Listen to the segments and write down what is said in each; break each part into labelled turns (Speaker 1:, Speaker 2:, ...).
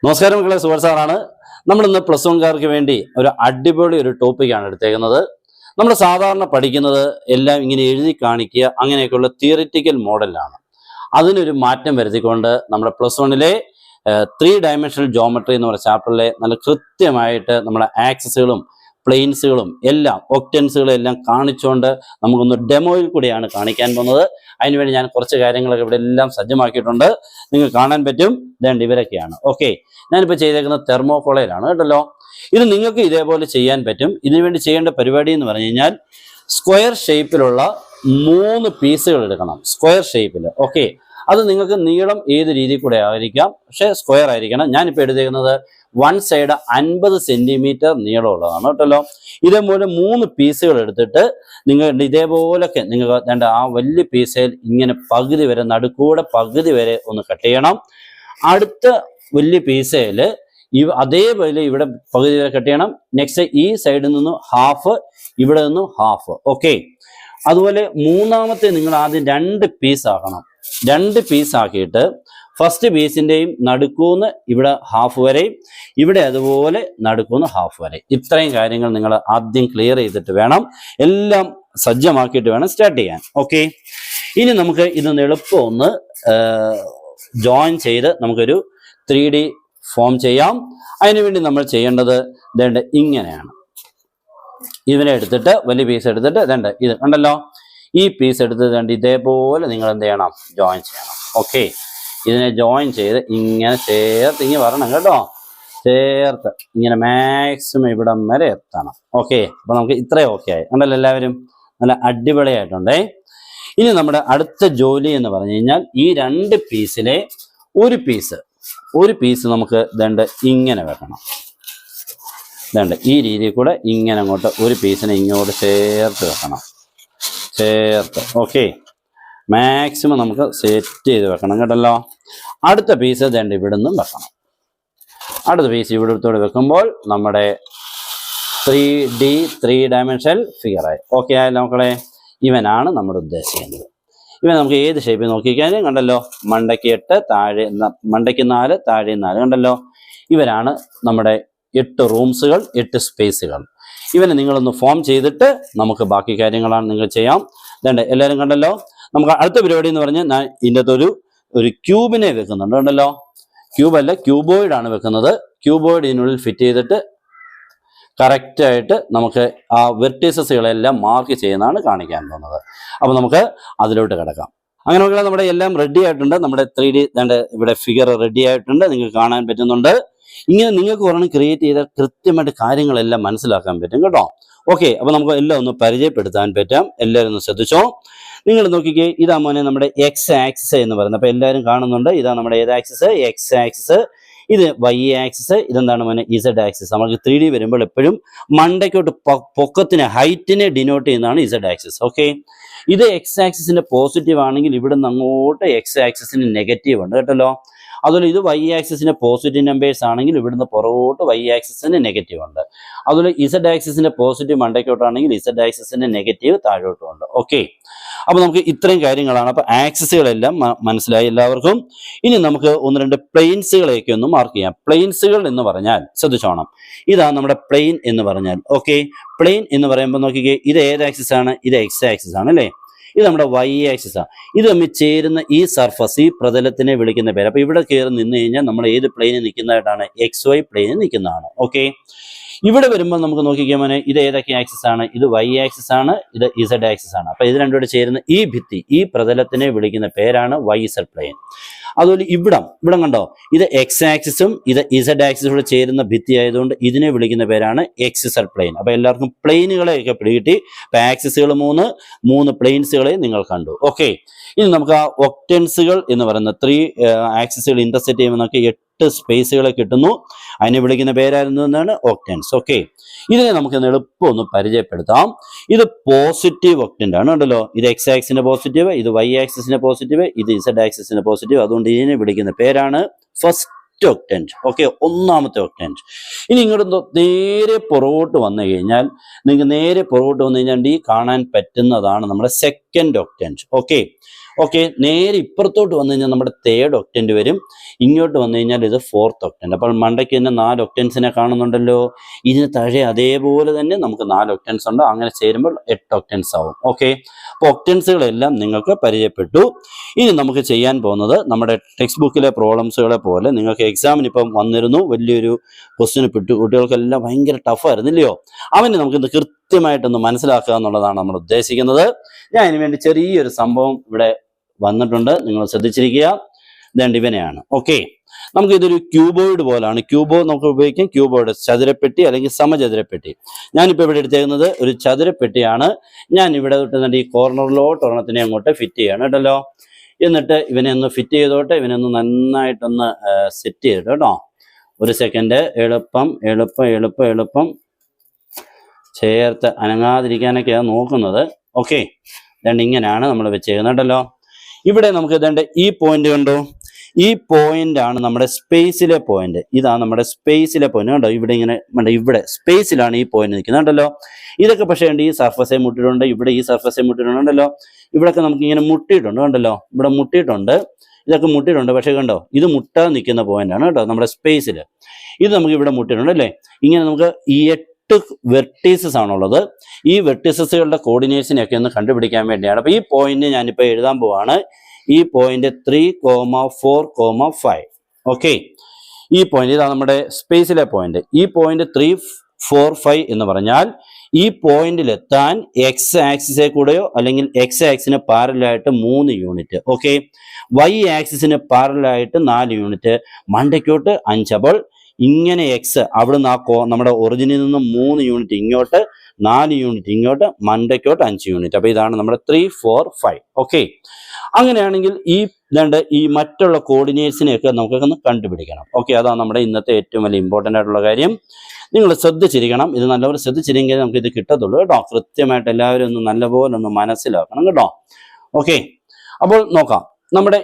Speaker 1: നമസ്കാരം മക്കളെ, സുഹൃത്ത് സാറാണ്. നമ്മളിന്ന് പ്ലസ് വൺകാർക്ക് വേണ്ടി ഒരു അടിപൊളി ടോപ്പിക്കാണ് എടുത്തേക്കുന്നത്. നമ്മൾ സാധാരണ പഠിക്കുന്നത് എല്ലാം ഇങ്ങനെ എഴുതി കാണിക്കുക, അങ്ങനെയൊക്കെയുള്ള തിയറിറ്റിക്കൽ മോഡലാണ്. അതിനൊരു മാറ്റം വരുത്തിക്കൊണ്ട് നമ്മുടെ പ്ലസ് വണ്ണിലെ 3 ഡയമെൻഷണൽ ജോമെട്രി എന്ന് പറയുന്ന ചാപ്റ്ററിലെ നല്ല കൃത്യമായിട്ട് നമ്മുടെ ആക്സിസുകളും പ്ലെയിൻസുകളും എല്ലാം ഒക്ടൻസുകളും എല്ലാം കാണിച്ചുകൊണ്ട് നമുക്കൊന്ന് ഡെമോയിൽ കൂടിയാണ് കാണിക്കാൻ പോകുന്നത്. അതിനുവേണ്ടി ഞാൻ കുറച്ച് കാര്യങ്ങളൊക്കെ ഇവിടെ എല്ലാം സജ്ജമാക്കിയിട്ടുണ്ട്. നിങ്ങൾക്ക് കാണാൻ പറ്റും. ഇതേണ്ട ഇവരൊക്കെയാണ്. ഓക്കെ, ഞാനിപ്പോൾ ചെയ്തേക്കുന്നത് തെർമോക്കോളയിലാണ് കേട്ടല്ലോ. ഇത് നിങ്ങൾക്ക് ഇതേപോലെ ചെയ്യാൻ പറ്റും. ഇതിനുവേണ്ടി ചെയ്യേണ്ട പരിപാടി എന്ന് പറഞ്ഞു കഴിഞ്ഞാൽ സ്ക്വയർ ഷേപ്പിലുള്ള 3 പീസുകൾ എടുക്കണം. സ്ക്വയർ ഷേപ്പിൽ. ഓക്കെ, അത് നിങ്ങൾക്ക് നീളം ഏത് രീതിയിൽ കൂടെ ആയിരിക്കാം, പക്ഷേ സ്ക്വയർ ആയിരിക്കണം. ഞാനിപ്പോൾ എടുത്തേക്കുന്നത് 1 സൈഡ് 50 സെന്റിമീറ്റർ നീളമുള്ളതാണ് കേട്ടല്ലോ. ഇതേപോലെ 3 പീസുകൾ എടുത്തിട്ട് നിങ്ങൾ ഇതേപോലൊക്കെ നിങ്ങൾക്ക് ആ വലിയ പീസിൽ ഇങ്ങനെ പകുതി വരെ, നടുക്കൂടെ പകുതി വരെ ഒന്ന് കട്ട് ചെയ്യണം. അടുത്ത വലിയ പീസയിൽ അതേപോലെ ഇവിടെ പകുതി വരെ കട്ട് ചെയ്യണം. നെക്സ്റ്റ് ഈ സൈഡിൽ നിന്നും ഹാഫ്, ഇവിടെ നിന്നും ഹാഫ്. ഓക്കെ, അതുപോലെ മൂന്നാമത്തെ നിങ്ങൾ ആദ്യം 2 പീസ് ആക്കണം. 2 പീസ് ആക്കിയിട്ട് ഫസ്റ്റ് പീസിൻ്റെയും നടുക്കൂന്ന് ഇവിടെ ഹാഫ് വരെയും, ഇവിടെ അതുപോലെ നടുക്കൂന്ന് ഹാഫ് വരെ. ഇത്രയും കാര്യങ്ങൾ നിങ്ങൾ ആദ്യം ക്ലിയർ ചെയ്തിട്ട് വേണം, എല്ലാം സജ്ജമാക്കിയിട്ട് വേണം സ്റ്റാർട്ട് ചെയ്യാൻ. ഓക്കെ, ഇനി നമുക്ക് ഇതൊന്ന് എളുപ്പം ഒന്ന് ജോയിൻ ചെയ്ത് നമുക്കൊരു 3D ഫോം ചെയ്യാം. അതിനുവേണ്ടി നമ്മൾ ചെയ്യേണ്ടത് ഇങ്ങനെയാണ്. ഇതിനെ എടുത്തിട്ട് വലിയ പീസ് എടുത്തിട്ട് ഇത് കണ്ടല്ലോ, ഈ പീസ് എടുത്ത് ഇതേപോലെ നിങ്ങൾ എന്ത് ചെയ്യണം, ജോയിൻ ചെയ്യണം. ഓക്കെ, ഇതിനെ ജോയിൻ ചെയ്ത് ഇങ്ങനെ ചേർത്ത് ഇങ്ങനെ വരണം കേട്ടോ. ചേർത്ത് ഇങ്ങനെ മാക്സിമം ഇവിടം വരെ എത്തണം. ഓക്കെ, അപ്പൊ നമുക്ക് ഇത്രയും ഓക്കെ ആയി. കണ്ടല്ലോ, എല്ലാവരും നല്ല അടിപൊളിയായിട്ടുണ്ടേ. ഇനി നമ്മുടെ അടുത്ത ജോലി എന്ന് പറഞ്ഞു കഴിഞ്ഞാൽ ഈ 2 പീസിലെ ഒരു പീസ് നമുക്ക് ഇങ്ങനെ വെക്കണം. ഈ രീതിയിൽ കൂടെ ഇങ്ങനെ അങ്ങോട്ട് ഒരു പീസിനെ ഇങ്ങോട്ട് ചേർത്ത് വെക്കണം. ചേർത്ത് ഓക്കെ, മാക്സിമം നമുക്ക് സെറ്റ് ചെയ്ത് വെക്കണം കേട്ടല്ലോ. അടുത്ത പീസ് ഇവിടെ നിന്നും വെക്കണം. അടുത്ത പീസ് ഇവിടത്തോട് വെക്കുമ്പോൾ നമ്മുടെ 3 ഡയമെൻഷണൽ ഫിഗറായി. ഓക്കെ ആയല്ലോ മക്കളെ. ഇവനാണ് നമ്മൾ ഉദ്ദേശിക്കുന്നത്. ഇവൻ നമുക്ക് ഏത് ഷേപ്പിൽ നോക്കിക്കാനും കണ്ടല്ലോ, മണ്ടയ്ക്ക് 8, താഴെ മണ്ടയ്ക്ക് 4, താഴെ 4 കണ്ടല്ലോ. ഇവരാണ് നമ്മുടെ 8 റൂംസുകൾ, 8 സ്പേസുകൾ. ഇവനെ നിങ്ങളൊന്ന് ഫോം ചെയ്തിട്ട് നമുക്ക് ബാക്കി കാര്യങ്ങളാണ് നിങ്ങൾ ചെയ്യാം. എല്ലാവരും കണ്ടല്ലോ. നമുക്ക് അടുത്ത പരിപാടി എന്ന് പറഞ്ഞാൽ ഞാൻ ഇതിൻ്റെ അകത്തൊരു ക്യൂബിനെ വെക്കുന്നുണ്ട് കണ്ടല്ലോ. ക്യൂബല്ല, ക്യൂബോയിഡ് ആണ് വെക്കുന്നത്. ക്യൂബോയിഡ് ഇതിനുള്ളിൽ ഫിറ്റ് ചെയ്തിട്ട് കറക്റ്റായിട്ട് നമുക്ക് ആ വെർട്ടീസസുകളെല്ലാം മാർക്ക് ചെയ്യുന്നതാണ് കാണിക്കാൻ പോകുന്നത്. അപ്പോൾ നമുക്ക് അതിലോട്ട് കിടക്കാം. അങ്ങനെ നോക്കിയാൽ നമ്മുടെ എല്ലാം റെഡി ആയിട്ടുണ്ട്. നമ്മുടെ 3D ഇവിടെ ഫിഗർ റെഡി ആയിട്ടുണ്ട്, നിങ്ങൾക്ക് കാണാൻ പറ്റുന്നുണ്ട്. ഇങ്ങനെ നിങ്ങൾക്ക് ഒരെണ്ണം ക്രിയേറ്റ് ചെയ്താൽ കൃത്യമായിട്ട് കാര്യങ്ങളെല്ലാം മനസ്സിലാക്കാൻ പറ്റും കേട്ടോ. ഓക്കെ, അപ്പോൾ നമുക്ക് എല്ലാം ഒന്ന് പരിചയപ്പെടുത്താൻ പറ്റാം. എല്ലാവരും ഒന്ന് ശ്രദ്ധിച്ചോ. നിങ്ങൾ നോക്കിക്കേ, ഇതാ മോനെ നമ്മുടെ എക്സ് ആക്സിസ് എന്ന് പറയുന്നത്. അപ്പോൾ എല്ലാവരും കാണുന്നുണ്ട്. ഇതാ നമ്മുടെ ഏത് ആക്സിസ്? X axis. ഇത് വൈ ആക്സിസ്. ഇതെന്താണ് മോനെ? Z axis. നമുക്ക് 3D വരുമ്പോൾ എപ്പോഴും മണ്ടയ്ക്കോട്ട് പൊക്കത്തിന്, ഹൈറ്റിനെ ഡിനോട്ട് ചെയ്യുന്നതാണ് ഇസഡ് ആക്സിസ്. ഓക്കെ, ഇത് എക്സ് ആക്സിസിന്റെ പോസിറ്റീവ് ആണെങ്കിൽ ഇവിടെ നിന്ന് അങ്ങോട്ട് എക്സ് ആക്സിസിന് നെഗറ്റീവ് ഉണ്ട് കേട്ടല്ലോ. അതുപോലെ ഇത് വൈ ആക്സിസിന്റെ പോസിറ്റീവ് നമ്പേഴ്സ് ആണെങ്കിൽ ഇവിടുന്ന് പുറകോട്ട് വൈ ആക്സിസിന് നെഗറ്റീവ് ഉണ്ട്. അതുപോലെ ഇസഡ് ആക്സിസിന്റെ പോസിറ്റീവ് മണ്ടയ്ക്കോട്ടാണെങ്കിൽ ഇസഡ് ആക്സിസിന്റെ നെഗറ്റീവ് താഴോട്ടും ഉണ്ട്. ഓക്കെ, അപ്പോൾ നമുക്ക് ഇത്രയും കാര്യങ്ങളാണ്. അപ്പോൾ ആക്സിസുകളെല്ലാം മനസ്സിലായി എല്ലാവർക്കും. ഇനി നമുക്ക് 1-2 പ്ലെയിൻസുകളെയൊക്കെ ഒന്ന് മാർക്ക് ചെയ്യാം. പ്ലെയിൻസുകൾ എന്ന് പറഞ്ഞാൽ ശ്രദ്ധിച്ചോണം, ഇതാണ് നമ്മുടെ പ്ലെയിൻ എന്ന് പറഞ്ഞാൽ. ഓക്കെ, പ്ലെയിൻ എന്ന് പറയുമ്പോൾ നോക്കിക്കേ, ഇത് ഏത് ആക്സിസ് ആണ്? ഇത് എക്സ് ആക്സിസ് ആണ് അല്ലേ. ഇത് നമ്മുടെ വൈ ആക്സിസ് ആണ്. ഇത് തമ്മിൽ ചേരുന്ന ഈ സർഫസ്, ഈ പ്രതലത്തിനെ വിളിക്കുന്ന പേര്. അപ്പോൾ ഇവിടെ കയറി നിന്ന് കഴിഞ്ഞാൽ നമ്മൾ ഏത് പ്ലെയിനിൽ നിൽക്കുന്നതായിട്ടാണ്? XY പ്ലെയിനിൽ നിൽക്കുന്നതാണ്. ഓക്കെ, ഇവിടെ വരുമ്പോൾ നമുക്ക് നോക്കിക്കാൻ, ഇത് ഏതൊക്കെ ആക്സിസ് ആണ്? ഇത് വൈ ആക്സിസ് ആണ്, ഇത് ഇസഡ് ആക്സിസ് ആണ്. അപ്പോൾ ഇത് രണ്ടുകൂടെ ചേരുന്ന ഈ ഭിത്തി, ഈ പ്രതലത്തിനെ വിളിക്കുന്ന പേരാണ് YZ പ്ലെയിൻ. അതുപോലെ ഇവിടം കണ്ടോ, ഇത് എക്സ് ആക്സിസും ഇത് ഇസഡ് ആക്സിസും കൂടെ ചേരുന്ന ഭിത്തി ആയതുകൊണ്ട് ഇതിനെ വിളിക്കുന്ന പേരാണ് XZ പ്ലെയിൻ. അപ്പോൾ എല്ലാവർക്കും പ്ലെയിനുകളെയൊക്കെ പിടികിട്ടി. അപ്പോൾ ആക്സിസുകൾ 3 പ്ലെയിൻസുകളെ നിങ്ങൾ കണ്ടു. ഓക്കെ, ഇനി നമുക്ക് ആ ഒക്ടൻസുകൾ എന്ന് പറയുന്ന 3 ആക്സിസുകൾ ഇന്റർസെക്റ്റ് ചെയ്യുമ്പോൾ നമുക്ക് 8 സ്പേസുകളെ കിട്ടുന്നു. അതിനെ വിളിക്കുന്ന പേരായിരുന്നു എന്നാണ് ഒക്ടൻസ്. ഓക്കെ, ഇതിനെ നമുക്ക് എളുപ്പം ഒന്ന് പരിചയപ്പെടുത്താം. ഇത് പോസിറ്റീവ് ഒക്ടന്റ് ആണ് കണ്ടല്ലോ. ഇത് എക്സ് ആക്സിന്റെ പോസിറ്റീവ്, ഇത് വൈ ആക്സിസിന്റെ പോസിറ്റീവ്, ഇത് ഇസഡ് ആക്സിസിന്റെ പോസിറ്റീവ്. അതുകൊണ്ട് ഇതിനെ വിളിക്കുന്ന പേരാണ് ഫസ്റ്റ് ഒക്ടന്റ്. ഓക്കെ, 1ാമത്തെ ഒക്ടന്റ്. ഇനി ഇങ്ങോട്ട് നേരെ പുറകോട്ട് വന്നു കഴിഞ്ഞാൽ, നിങ്ങൾക്ക് നേരെ പുറകോട്ട് വന്നു കഴിഞ്ഞാൽ ഈ കാണാൻ പറ്റുന്നതാണ് നമ്മുടെ സെക്കൻഡ് ഒക്ടന്റ്. ഓക്കെ, ഓക്കെ, നേരെ ഇപ്പുറത്തോട്ട് വന്നു കഴിഞ്ഞാൽ നമ്മുടെ 3rd ഒക്ടന്റ് വരും. ഇങ്ങോട്ട് വന്നു കഴിഞ്ഞാൽ ഇത് 4th ഒക്ടന്റ്. അപ്പോൾ മണ്ടയ്ക്ക് തന്നെ 4 ഒക്ടൻസിനെ കാണുന്നുണ്ടല്ലോ. ഇതിന് താഴെ അതേപോലെ തന്നെ നമുക്ക് 4 ഒക്ടൻസ് ഉണ്ട്. അങ്ങനെ ചേരുമ്പോൾ 8 ഒക്ടൻസ് ആവും. ഓക്കെ, അപ്പോൾ ഒക്ടൻസുകളെല്ലാം നിങ്ങൾക്ക് പരിചയപ്പെട്ടു. ഇനി നമുക്ക് ചെയ്യാൻ പോകുന്നത് നമ്മുടെ ടെക്സ്റ്റ് ബുക്കിലെ പ്രോബ്ലംസുകളെ പോലെ നിങ്ങൾക്ക് എക്സാമിന് ഇപ്പം വന്നിരുന്നു, വലിയൊരു ക്വസ്റ്റ്യൻ ഇട്ടു, കുട്ടികൾക്കെല്ലാം ഭയങ്കര ടഫായിരുന്നില്ലയോ, അവന് നമുക്കിത് കൃത്യമായിട്ടൊന്ന് മനസ്സിലാക്കുക എന്നുള്ളതാണ് നമ്മൾ ഉദ്ദേശിക്കുന്നത്. ഞാൻ ഇതിനു വേണ്ടി ചെറിയൊരു സംഭവം ഇവിടെ വന്നിട്ടുണ്ട്, നിങ്ങൾ ശ്രദ്ധിച്ചിരിക്കുക. ഇതേണ്ട ഇവനെയാണ്. ഓക്കെ, നമുക്ക് ഇതൊരു ക്യൂബോയിഡ് പോലാണ്. ക്യൂബോ നമുക്ക് ഉപയോഗിക്കാം, ക്യൂബോയിഡ് ചതുരപ്പെട്ടി അല്ലെങ്കിൽ സമചതുരപ്പെട്ടി. ഞാനിപ്പോൾ ഇവിടെ എടുത്തേക്കുന്നത് ഒരു ചതുരപ്പെട്ടിയാണ്. ഞാൻ ഇവിടെ തൊട്ട് ഈ കോർണറിലോട്ട് ഒരെണ്ണത്തിനെ അങ്ങോട്ട് ഫിറ്റ് ചെയ്യാണ് കേട്ടല്ലോ. എന്നിട്ട് ഇവനെ ഒന്ന് ഫിറ്റ് ചെയ്തോട്ടെ, ഇവനെ ഒന്ന് നന്നായിട്ടൊന്ന് സെറ്റ് ചെയ്തിട്ട് കേട്ടോ. ഒരു സെക്കൻഡ്. എളുപ്പം എളുപ്പം എളുപ്പം എളുപ്പം ചേർത്ത് അനങ്ങാതിരിക്കാനൊക്കെയാണ് നോക്കുന്നത്. ഓക്കെ, ഇതുകൊണ്ട് ഇങ്ങനെയാണ് നമ്മൾ വെച്ചേക്കുന്നത് കേട്ടല്ലോ. ഇവിടെ നമുക്ക് ഇതേണ്ട ഈ പോയിന്റ് കണ്ടോ, ഈ പോയിന്റ് ആണ് നമ്മുടെ സ്പേസിലെ പോയിന്റ്. ഇതാണ് നമ്മുടെ സ്പേസിലെ പോയിന്റ് കണ്ടോ. ഇവിടെ ഇങ്ങനെ ഇവിടെ സ്പേസിലാണ് ഈ പോയിന്റ് നിൽക്കുന്നത് കണ്ടല്ലോ. ഇതൊക്കെ പക്ഷേ ഉണ്ട്, ഈ സർഫസെ മുട്ടിയിട്ടുണ്ട്, ഇവിടെ ഈ സർഫസെ മുട്ടിയിട്ടുണ്ടല്ലോ. ഇവിടെയൊക്കെ നമുക്ക് ഇങ്ങനെ മുട്ടിയിട്ടുണ്ട് കണ്ടല്ലോ, ഇവിടെ മുട്ടിയിട്ടുണ്ട്, ഇതൊക്കെ മുട്ടിയിട്ടുണ്ട്. പക്ഷേ കണ്ടോ, ഇത് മുട്ടാതെ നിൽക്കുന്ന പോയിന്റ് ആണ് കേട്ടോ നമ്മുടെ സ്പേസിൽ. ഇത് നമുക്ക് ഇവിടെ മുട്ടിയിട്ടുണ്ട് അല്ലേ. ഇങ്ങനെ നമുക്ക് ഈ 8 വെർട്ടീസസ് ആണുള്ളത്. ഈ വെർട്ടീസസുകളുടെ കോർഡിനേറ്റ്സിനെയൊക്കെ ഒന്ന് കണ്ടുപിടിക്കാൻ വേണ്ടിയാണ്. അപ്പോൾ ഈ പോയിന്റ് ഞാനിപ്പോൾ എഴുതാൻ പോവാണ്. ഈ പോയിന്റ് 3, 4, 5. ഓക്കെ, ഈ പോയിന്റ് ഇതാണ് നമ്മുടെ സ്പേസിലെ പോയിന്റ്. ഈ പോയിന്റ് 3, 4, 5 എന്ന് പറഞ്ഞാൽ ഈ പോയിന്റിലെത്താൻ എക്സ് ആക്സിസെ കൂടെയോ അല്ലെങ്കിൽ എക്സ് ആക്സിന് പാരലായിട്ട് 3 യൂണിറ്റ്. ഓക്കെ, വൈ ആക്സിസിന് പാരലായിട്ട് 4 യൂണിറ്റ്, മണ്ടയ്ക്കോട്ട് 5. അപ്പോൾ ഇങ്ങനെ എക്സ് അവിടുന്ന് നമ്മുടെ ഒറിജിനിൽ നിന്ന് 3 യൂണിറ്റ് ഇങ്ങോട്ട്, 4 യൂണിറ്റ് ഇങ്ങോട്ട്, മണ്ടയ്ക്കോട്ട് 5 യൂണിറ്റ്. അപ്പോൾ ഇതാണ് നമ്മുടെ 3, 4, 5. ഓക്കെ, അങ്ങനെയാണെങ്കിൽ ഈ മറ്റുള്ള കോർഡിനേറ്റ്സിനെയൊക്കെ നമുക്കൊന്ന് കണ്ടുപിടിക്കണം. ഓക്കെ, അതാണ് നമ്മുടെ ഇന്നത്തെ ഏറ്റവും വലിയ ഇമ്പോർട്ടൻ്റ് ആയിട്ടുള്ള കാര്യം. നിങ്ങൾ ശ്രദ്ധിച്ചിരിക്കണം, ഇത് നല്ലപോലെ ശ്രദ്ധിച്ചിരിക്കെങ്കിൽ നമുക്ക് ഇത് കിട്ടത്തുള്ളൂ കേട്ടോ. കൃത്യമായിട്ട് എല്ലാവരും ഒന്ന് നല്ലപോലെ ഒന്ന് മനസ്സിലാക്കണം കേട്ടോ. ഓക്കെ, അപ്പോൾ നോക്കാം. നമ്മുടെ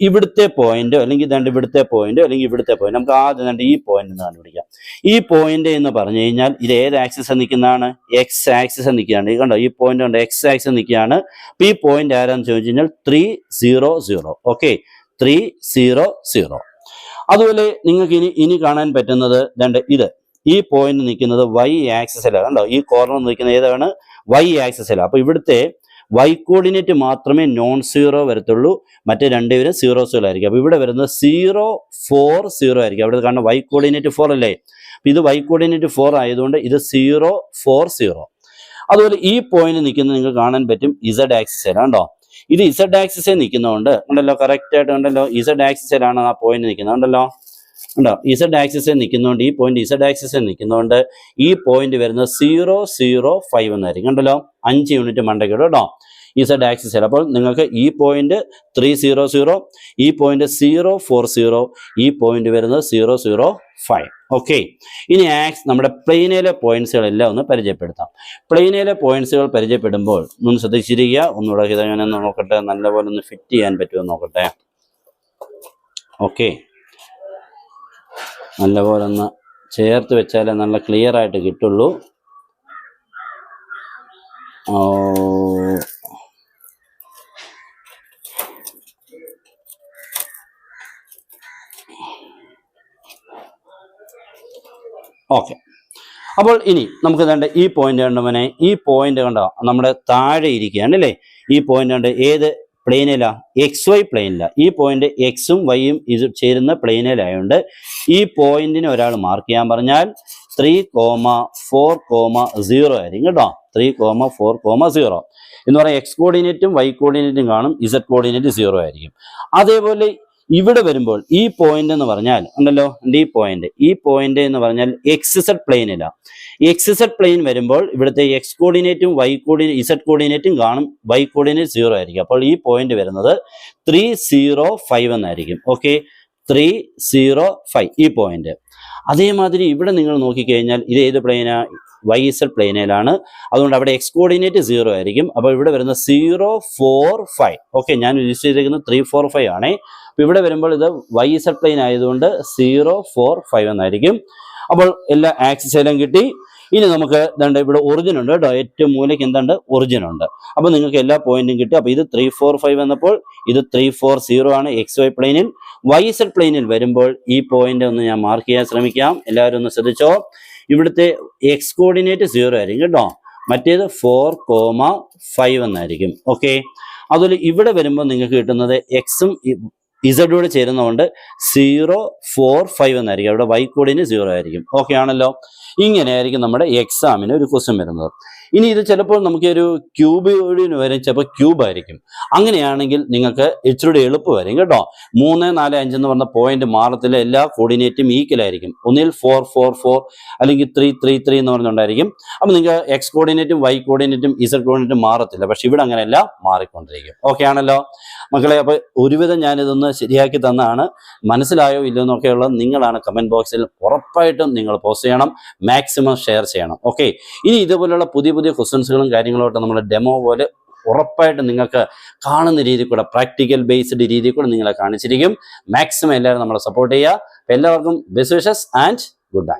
Speaker 1: ഇവിടുത്തെ പോയിന്റ് അല്ലെങ്കിൽ ഇവിടുത്തെ പോയിന്റ് അല്ലെങ്കിൽ ഇവിടുത്തെ പോയിന്റ് നമുക്ക് ആദ്യം ഈ പോയിന്റ് എന്ന് കണ്ടുപിടിക്കാം. ഈ പോയിന്റ് എന്ന് പറഞ്ഞു കഴിഞ്ഞാൽ ഇത് ഏത് ആക്സിസ് നിൽക്കുന്നതാണ്? എക്സ് ആക്സിസ് നിൽക്കുകയാണ്. കണ്ടോ, ഈ പോയിന്റ് കൊണ്ട് എക്സ് ആക്സിസ് നിൽക്കുകയാണ്. അപ്പൊ ഈ പോയിന്റ് ആരാന്ന് ചോദിച്ചു കഴിഞ്ഞാൽ 3, 0, 0. ഓക്കെ, 3, 0, 0. അതുപോലെ നിങ്ങൾക്ക് ഇനി കാണാൻ പറ്റുന്നത് ഇത് ഈ പോയിന്റ് നിൽക്കുന്നത് വൈ ആക്സിസിലാണ്. കണ്ടോ, ഈ കോർണർ നിൽക്കുന്നത് ഏതാണ്? വൈ ആക്സിസിലാണ്. അപ്പൊ ഇവിടുത്തെ വൈ കോർഡിനേറ്റ് മാത്രമേ നോൺ സീറോ വരത്തുള്ളൂ, മറ്റേ രണ്ടുപേരും 0, 0 ആയിരിക്കും. അപ്പൊ ഇവിടെ വരുന്നത് 0, 4, 0 ആയിരിക്കും. അവിടെ കാരണം വൈ കോർഡിനേറ്റ് 4 അല്ലേ. ഇത് വൈ കോർഡിനേറ്റ് 4 ആയതുകൊണ്ട് ഇത് 0, 4, 0. അതുപോലെ ഈ പോയിന്റ് നിൽക്കുന്നത് നിങ്ങൾക്ക് കാണാൻ പറ്റും ഇസഡ് ആക്സിസിലാണ്. കണ്ടോ, ഇത് ഇസഡ് ആക്സിസിൽ നിൽക്കുന്നതുകൊണ്ട് ഉണ്ടല്ലോ, കറക്റ്റ് ആയിട്ട് ഉണ്ടല്ലോ, ഇസഡ് ആക്സിസിലാണ് ആ പോയിന്റ് നിൽക്കുന്നത് ഉണ്ടല്ലോ. ഉണ്ടോ, ഇസഡ് ആക്സിസിൽ നിൽക്കുന്നതുകൊണ്ട്, ഈ പോയിന്റ് ഇസഡ് ആക്സിസിൽ നിൽക്കുന്നതുകൊണ്ട് ഈ പോയിന്റ് വരുന്നത് 0, 0, 5 എന്നായിരിക്കും. കണ്ടല്ലോ, 5 യൂണിറ്റ് മണ്ടയ്ക്കോട്ട് കേട്ടോ, ഇസഡ് ആക്സിസിൽ. അപ്പോൾ നിങ്ങൾക്ക് ഈ പോയിന്റ് 3, 0, 0, ഈ പോയിന്റ് 0, 4, 0, ഈ പോയിന്റ് വരുന്നത് 0, 0, 5. ഓക്കെ, ഇനി നമ്മുടെ പ്ലെയിനിലെ പോയിന്റ്സുകളെല്ലാം ഒന്ന് പരിചയപ്പെടുത്താം. പ്ലെയിനിലെ പോയിന്റ്സുകൾ പരിചയപ്പെടുമ്പോൾ ഒന്ന് ശ്രദ്ധിച്ചിരിക്കുക. ഒന്നുകൂടെ ഇതൊന്ന് നോക്കട്ടെ, നല്ലപോലെ ഒന്ന് ഫിറ്റ് ചെയ്യാൻ പറ്റുമോ നോക്കട്ടെ. ഓക്കെ, നല്ലപോലെ ഒന്ന് ചേർത്ത് വെച്ചാലേ നല്ല ക്ലിയർ ആയിട്ട് കിട്ടുള്ളൂ. ഓക്കെ, അപ്പോൾ ഇനി നമുക്ക് വേണ്ട ഈ പോയിന്റ് കണ്ടവനെ, ഈ പോയിന്റ് കണ്ടോ നമ്മുടെ താഴെ ഇരിക്കുകയാണ് അല്ലേ. ഈ പോയിന്റ് കണ്ട് ഏത് പ്ലെയിനിലാ? XY പ്ലെയിനില. ഈ പോയിന്റ് എക്സും വൈയും ഇത് ചേരുന്ന പ്ലെയിനിലായതുകൊണ്ട് ഈ പോയിന്റിനെ ഒരാൾ മാർക്ക് ചെയ്യാൻ പറഞ്ഞാൽ 3, 4, 0 ആയിരിക്കും കേട്ടോ. 3, 4, 0 എന്ന് പറയാം. എക്സ് കോർഡിനേറ്റും വൈ കോർഡിനേറ്റും കാണും, ഇസഡ് കോർഡിനേറ്റ് 0 ആയിരിക്കും. അതേപോലെ ഇവിടെ വരുമ്പോൾ ഈ പോയിന്റ് എന്ന് പറഞ്ഞാൽ ഉണ്ടല്ലോ, ഈ പോയിന്റ് എന്ന് പറഞ്ഞാൽ XZ പ്ലെയിനില. XZ പ്ലെയിൻ വരുമ്പോൾ ഇവിടുത്തെ എക്സ് കോർഡിനേറ്റും വൈ കോർഡിനേറ്റ് ഇസഡ് കോർഡിനേറ്റും കാണും, വൈ കോർഡിനേറ്റ് 0 ആയിരിക്കും. അപ്പോൾ ഈ പോയിന്റ് വരുന്നത് 3, 0, 5 എന്നായിരിക്കും. ഓക്കെ, 3, 0, 5 ഈ പോയിന്റ്. അതേമാതിരി ഇവിടെ നിങ്ങൾ നോക്കിക്കഴിഞ്ഞാൽ ഇത് ഏത് പ്ലെയിനാ? YZ പ്ലെയിനിലാണ്. അതുകൊണ്ട് അവിടെ എക്സ് കോർഡിനേറ്റ് 0 ആയിരിക്കും. അപ്പോൾ ഇവിടെ വരുന്നത് 0, 4, 5. ഓക്കെ, ഞാൻ യൂസ് ചെയ്തിരിക്കുന്നത് 3, 4, 5 ആണേ. അപ്പോൾ ഇവിടെ വരുമ്പോൾ ഇത് YZ പ്ലെയിൻ ആയതുകൊണ്ട് 0, 4, 5 എന്നായിരിക്കും. അപ്പോൾ എല്ലാ ആക്സിസ് എല്ലാം കിട്ടി. ഇനി നമുക്ക് ഇതുണ്ട് ഇവിടെ ഒറിജിൻ ഉണ്ട് കേട്ടോ, ഏറ്റവും മൂലയ്ക്ക് എന്തുണ്ട് ഒറിജിൻ ഉണ്ട്. അപ്പൊ നിങ്ങൾക്ക് എല്ലാ പോയിന്റും കിട്ടും. അപ്പൊ ഇത് 345 എന്നപ്പോൾ ഇത് 340 ആണ് XY പ്ലെയിനിൽ. YZ പ്ലെയിനിൽ വരുമ്പോൾ ഈ പോയിന്റ് ഒന്ന് ഞാൻ മാർക്ക് ചെയ്യാൻ ശ്രമിക്കാം. എല്ലാവരും ഒന്ന് ശ്രദ്ധിച്ചോ. ഇവിടുത്തെ എക്സ് കോർഡിനേറ്റ് 0 ആയിരിക്കും കേട്ടോ, മറ്റേത് 4,5 എന്നായിരിക്കും. ഓക്കെ, അതുപോലെ ഇവിടെ വരുമ്പോൾ നിങ്ങൾക്ക് കിട്ടുന്നത് എക്സും ഇസഡോട് ചേരുന്നതുകൊണ്ട് 045 എന്നായിരിക്കും. അവിടെ Y കോഡിന് 0 ആയിരിക്കും. ഓക്കെ ആണല്ലോ. ഇങ്ങനെയായിരിക്കും നമ്മുടെ എക്സാമിന് ഒരു ക്വസ്റ്റ്യൻ വരുന്നത്. ഇനി ഇത് ചിലപ്പോൾ നമുക്ക് ഒരു ക്യൂബിന് വരും, ചിലപ്പോൾ ക്യൂബ് ആയിരിക്കും. അങ്ങനെയാണെങ്കിൽ നിങ്ങൾക്ക് ഇച്ചിരി എളുപ്പമായിരിക്കും കേട്ടോ. 3, 4, 5 എന്ന് പറഞ്ഞ പോയിന്റ് മാറത്തില്ല, എല്ലാ കോർഡിനേറ്റും ഈക്വൽ ആയിരിക്കും. ഒന്നിൽ 4, 4, 4 അല്ലെങ്കിൽ 3, 3, 3 എന്ന് പറഞ്ഞുകൊണ്ടായിരിക്കും. അപ്പം നിങ്ങൾക്ക് എക്സ് കോർഡിനേറ്റും Y കോർഡിനേറ്റും ഇസഡ് കോർഡിനേറ്റും മാറത്തില്ല, പക്ഷെ ഇവിടെ അങ്ങനെയല്ല, മാറിക്കൊണ്ടിരിക്കും. ഓക്കെ ആണല്ലോ മക്കളെ. അപ്പോൾ ഒരുവിധം ഞാനിതൊന്ന് ശരിയാക്കി തന്നാണ്. മനസ്സിലായോ ഇല്ലയോ എന്നൊക്കെയുള്ളത് നിങ്ങളാണ് കമന്റ് ബോക്സിൽ ഉറപ്പായിട്ടും നിങ്ങൾ പോസ്റ്റ് ചെയ്യണം, മാക്സിമം ഷെയർ ചെയ്യണം. ഓക്കെ, ഇനി ഇതുപോലുള്ള പുതിയ പുതിയ ക്വസ്റ്റ്യൻസുകളും കാര്യങ്ങളോട്ട് നമ്മൾ ഡെമോ പോലെ ഉറപ്പായിട്ടും നിങ്ങൾക്ക് കാണുന്ന രീതിയിൽ കൂടെ, പ്രാക്ടിക്കൽ ബേസ്ഡ് രീതിയിൽ കൂടെ നിങ്ങളെ കാണിച്ചിരിക്കും. മാക്സിമം എല്ലാവരും നമ്മളെ സപ്പോർട്ട് ചെയ്യുക. എല്ലാവർക്കും best wishes and good bye.